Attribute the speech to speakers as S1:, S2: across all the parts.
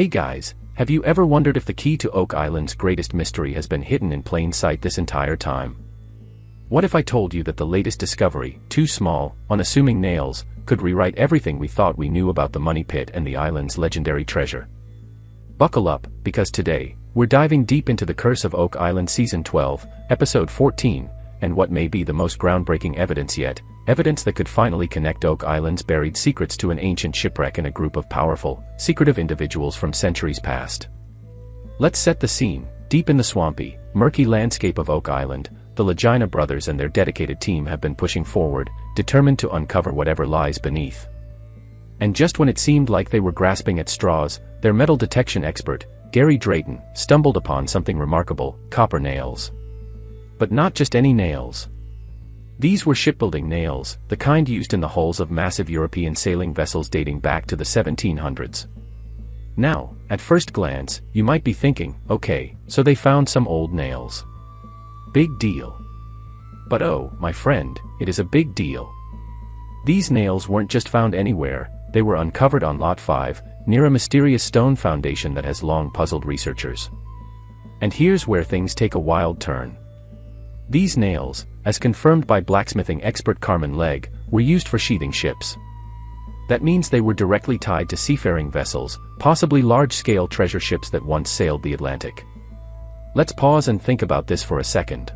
S1: Hey guys, have you ever wondered if the key to Oak Island's greatest mystery has been hidden in plain sight this entire time? What if I told you that the latest discovery, two small, unassuming nails, could rewrite everything we thought we knew about the money pit and the island's legendary treasure? Buckle up, because today, we're diving deep into the Curse of Oak Island Season 12, Episode 14, and what may be the most groundbreaking evidence yet, evidence that could finally connect Oak Island's buried secrets to an ancient shipwreck and a group of powerful, secretive individuals from centuries past. Let's set the scene. Deep in the swampy, murky landscape of Oak Island, the Lagina brothers and their dedicated team have been pushing forward, determined to uncover whatever lies beneath. And just when it seemed like they were grasping at straws, their metal detection expert, Gary Drayton, stumbled upon something remarkable: copper nails. But not just any nails. These were shipbuilding nails, the kind used in the hulls of massive European sailing vessels dating back to the 1700s. Now, at first glance, you might be thinking, okay, so they found some old nails. Big deal. But oh, my friend, it is a big deal. These nails weren't just found anywhere, they were uncovered on Lot 5, near a mysterious stone foundation that has long puzzled researchers. And here's where things take a wild turn. These nails, as confirmed by blacksmithing expert Carmen Legg, were used for sheathing ships. That means they were directly tied to seafaring vessels, possibly large-scale treasure ships that once sailed the Atlantic. Let's pause and think about this for a second.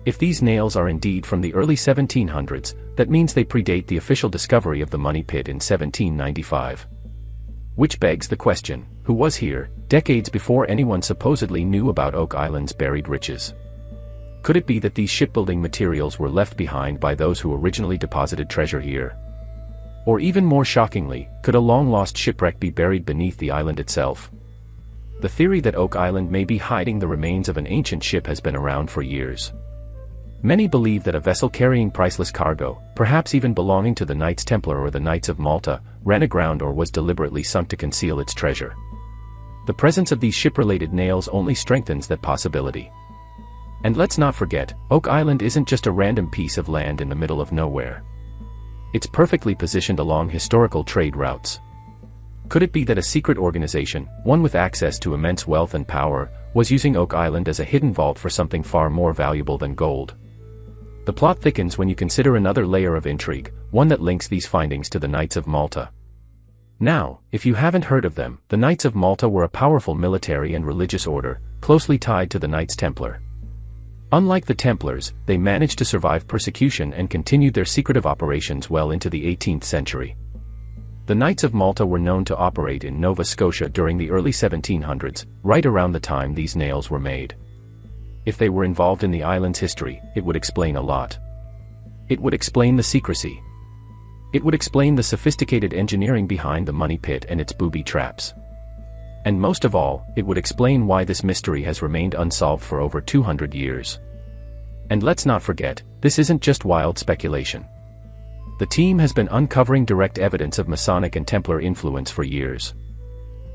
S1: If these nails are indeed from the early 1700s, that means they predate the official discovery of the money pit in 1795. Which begs the question, who was here, decades before anyone supposedly knew about Oak Island's buried riches? Could it be that these shipbuilding materials were left behind by those who originally deposited treasure here? Or even more shockingly, could a long-lost shipwreck be buried beneath the island itself? The theory that Oak Island may be hiding the remains of an ancient ship has been around for years. Many believe that a vessel carrying priceless cargo, perhaps even belonging to the Knights Templar or the Knights of Malta, ran aground or was deliberately sunk to conceal its treasure. The presence of these ship-related nails only strengthens that possibility. And let's not forget, Oak Island isn't just a random piece of land in the middle of nowhere. It's perfectly positioned along historical trade routes. Could it be that a secret organization, one with access to immense wealth and power, was using Oak Island as a hidden vault for something far more valuable than gold? The plot thickens when you consider another layer of intrigue, one that links these findings to the Knights of Malta. Now, if you haven't heard of them, the Knights of Malta were a powerful military and religious order, closely tied to the Knights Templar. Unlike the Templars, they managed to survive persecution and continued their secretive operations well into the 18th century. The Knights of Malta were known to operate in Nova Scotia during the early 1700s, right around the time these nails were made. If they were involved in the island's history, it would explain a lot. It would explain the secrecy. It would explain the sophisticated engineering behind the money pit and its booby traps. And most of all, it would explain why this mystery has remained unsolved for over 200 years. And let's not forget, this isn't just wild speculation. The team has been uncovering direct evidence of Masonic and Templar influence for years.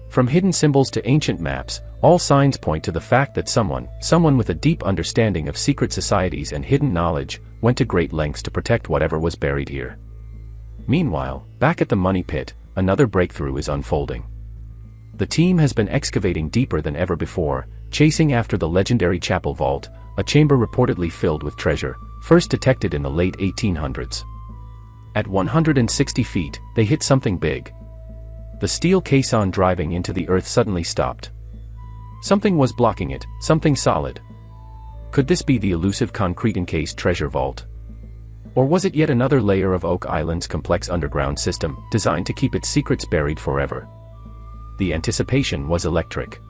S1: From hidden symbols to ancient maps, all signs point to the fact that someone with a deep understanding of secret societies and hidden knowledge, went to great lengths to protect whatever was buried here. Meanwhile, back at the money pit, another breakthrough is unfolding. The team has been excavating deeper than ever before, chasing after the legendary chapel vault, a chamber reportedly filled with treasure, first detected in the late 1800s. At 160 feet, they hit something big. The steel caisson driving into the earth suddenly stopped. Something was blocking it, something solid. Could this be the elusive concrete-encased treasure vault? Or was it yet another layer of Oak Island's complex underground system, designed to keep its secrets buried forever? The anticipation was electric.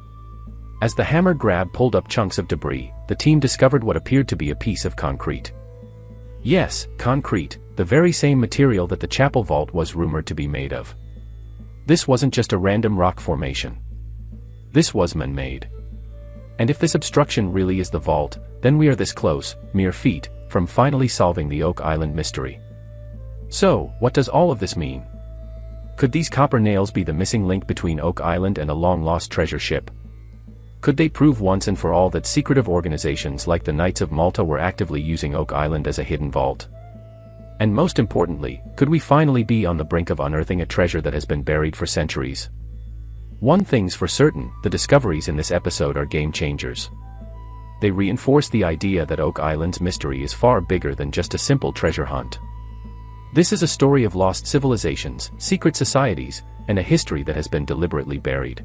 S1: As the hammer grab pulled up chunks of debris, the team discovered what appeared to be a piece of concrete. Yes, concrete, the very same material that the chapel vault was rumored to be made of. This wasn't just a random rock formation. This was man-made. And if this obstruction really is the vault, then we are this close, mere feet, from finally solving the Oak Island mystery. So, what does all of this mean? Could these copper nails be the missing link between Oak Island and a long-lost treasure ship? Could they prove once and for all that secretive organizations like the Knights of Malta were actively using Oak Island as a hidden vault? And most importantly, could we finally be on the brink of unearthing a treasure that has been buried for centuries? One thing's for certain, the discoveries in this episode are game changers. They reinforce the idea that Oak Island's mystery is far bigger than just a simple treasure hunt. This is a story of lost civilizations, secret societies, and a history that has been deliberately buried.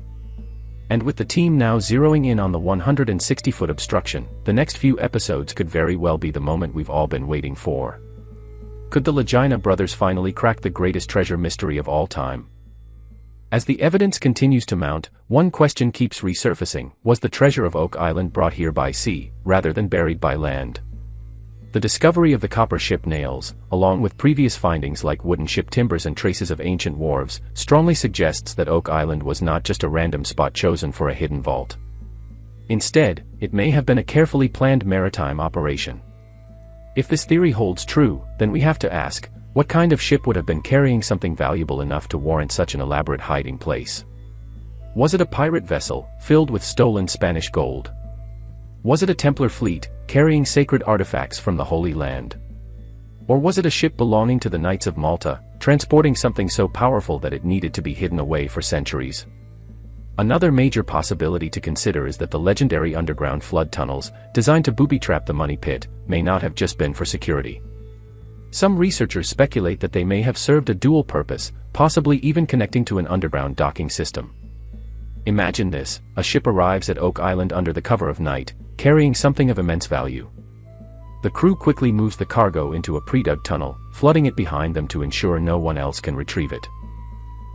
S1: And with the team now zeroing in on the 160-foot obstruction, the next few episodes could very well be the moment we've all been waiting for. Could the Lagina brothers finally crack the greatest treasure mystery of all time? As the evidence continues to mount, one question keeps resurfacing: was the treasure of Oak Island brought here by sea, rather than buried by land? The discovery of the copper ship nails, along with previous findings like wooden ship timbers and traces of ancient wharves, strongly suggests that Oak Island was not just a random spot chosen for a hidden vault. Instead, it may have been a carefully planned maritime operation. If this theory holds true, then we have to ask, what kind of ship would have been carrying something valuable enough to warrant such an elaborate hiding place? Was it a pirate vessel, filled with stolen Spanish gold? Was it a Templar fleet, carrying sacred artifacts from the Holy Land? Or was it a ship belonging to the Knights of Malta, transporting something so powerful that it needed to be hidden away for centuries? Another major possibility to consider is that the legendary underground flood tunnels, designed to booby-trap the money pit, may not have just been for security. Some researchers speculate that they may have served a dual purpose, possibly even connecting to an underground docking system. Imagine this: a ship arrives at Oak Island under the cover of night, carrying something of immense value. The crew quickly moves the cargo into a pre-dug tunnel, flooding it behind them to ensure no one else can retrieve it.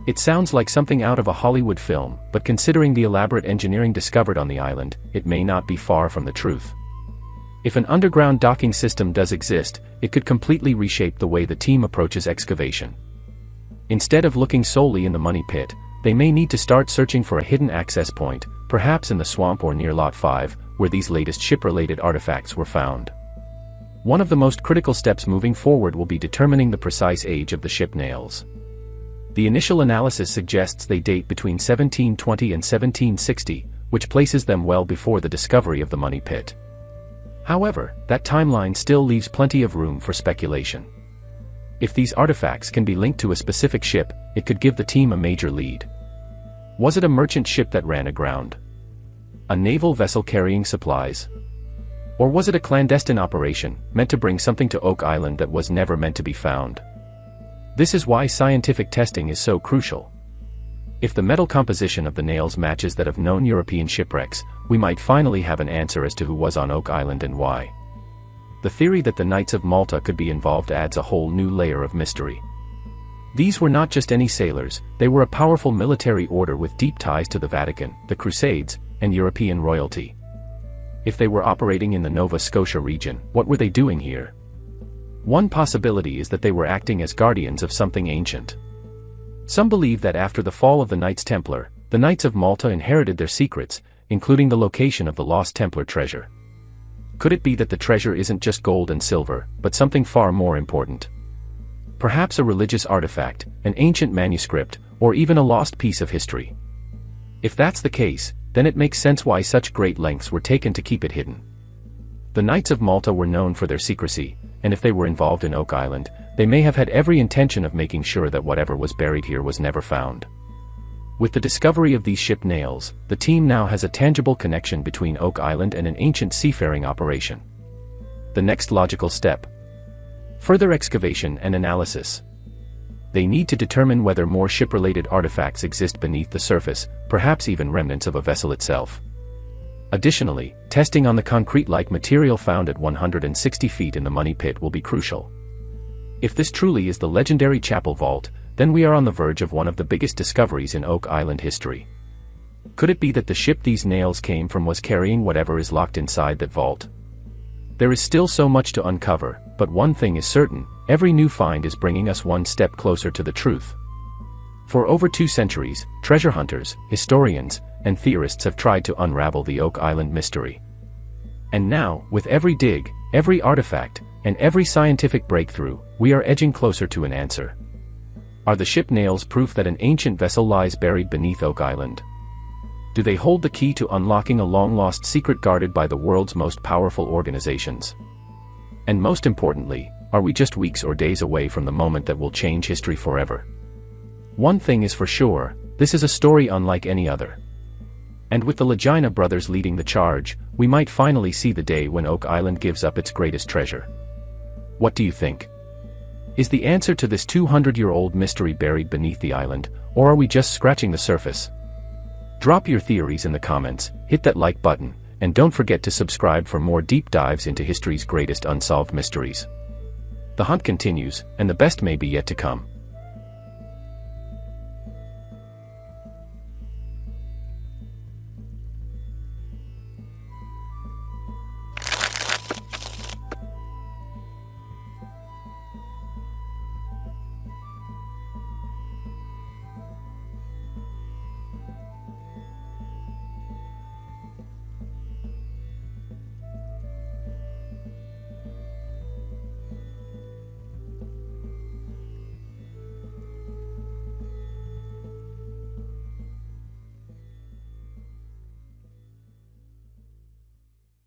S1: It sounds like something out of a Hollywood film, but considering the elaborate engineering discovered on the island, it may not be far from the truth. If an underground docking system does exist, it could completely reshape the way the team approaches excavation. Instead of looking solely in the money pit, they may need to start searching for a hidden access point, perhaps in the swamp or near Lot 5, where these latest ship-related artifacts were found. One of the most critical steps moving forward will be determining the precise age of the ship nails. The initial analysis suggests they date between 1720 and 1760, which places them well before the discovery of the money pit. However, that timeline still leaves plenty of room for speculation. If these artifacts can be linked to a specific ship, it could give the team a major lead. Was it a merchant ship that ran aground? A naval vessel carrying supplies? Or was it a clandestine operation, meant to bring something to Oak Island that was never meant to be found? This is why scientific testing is so crucial. If the metal composition of the nails matches that of known European shipwrecks, we might finally have an answer as to who was on Oak Island and why. The theory that the Knights of Malta could be involved adds a whole new layer of mystery. These were not just any sailors, they were a powerful military order with deep ties to the Vatican, the Crusades, and European royalty. If they were operating in the Nova Scotia region, what were they doing here? One possibility is that they were acting as guardians of something ancient. Some believe that after the fall of the Knights Templar, the Knights of Malta inherited their secrets, including the location of the lost Templar treasure. Could it be that the treasure isn't just gold and silver, but something far more important? Perhaps a religious artifact, an ancient manuscript, or even a lost piece of history. If that's the case, then it makes sense why such great lengths were taken to keep it hidden. The Knights of Malta were known for their secrecy, and if they were involved in Oak Island, they may have had every intention of making sure that whatever was buried here was never found. With the discovery of these ship nails, the team now has a tangible connection between Oak Island and an ancient seafaring operation. The next logical step: further excavation and analysis. They need to determine whether more ship-related artifacts exist beneath the surface, perhaps even remnants of a vessel itself. Additionally, testing on the concrete-like material found at 160 feet in the money pit will be crucial. If this truly is the legendary chapel vault, then we are on the verge of one of the biggest discoveries in Oak Island history. Could it be that the ship these nails came from was carrying whatever is locked inside that vault? There is still so much to uncover, but one thing is certain: every new find is bringing us one step closer to the truth. For over 2 centuries, treasure hunters, historians, and theorists have tried to unravel the Oak Island mystery. And now, with every dig, every artifact, and every scientific breakthrough, we are edging closer to an answer. Are the ship nails proof that an ancient vessel lies buried beneath Oak Island? Do they hold the key to unlocking a long-lost secret guarded by the world's most powerful organizations? And most importantly, are we just weeks or days away from the moment that will change history forever? One thing is for sure, this is a story unlike any other. And with the Lagina brothers leading the charge, we might finally see the day when Oak Island gives up its greatest treasure. What do you think? Is the answer to this 200-year-old mystery buried beneath the island, or are we just scratching the surface? Drop your theories in the comments, hit that like button, and don't forget to subscribe for more deep dives into history's greatest unsolved mysteries. The hunt continues, and the best may be yet to come.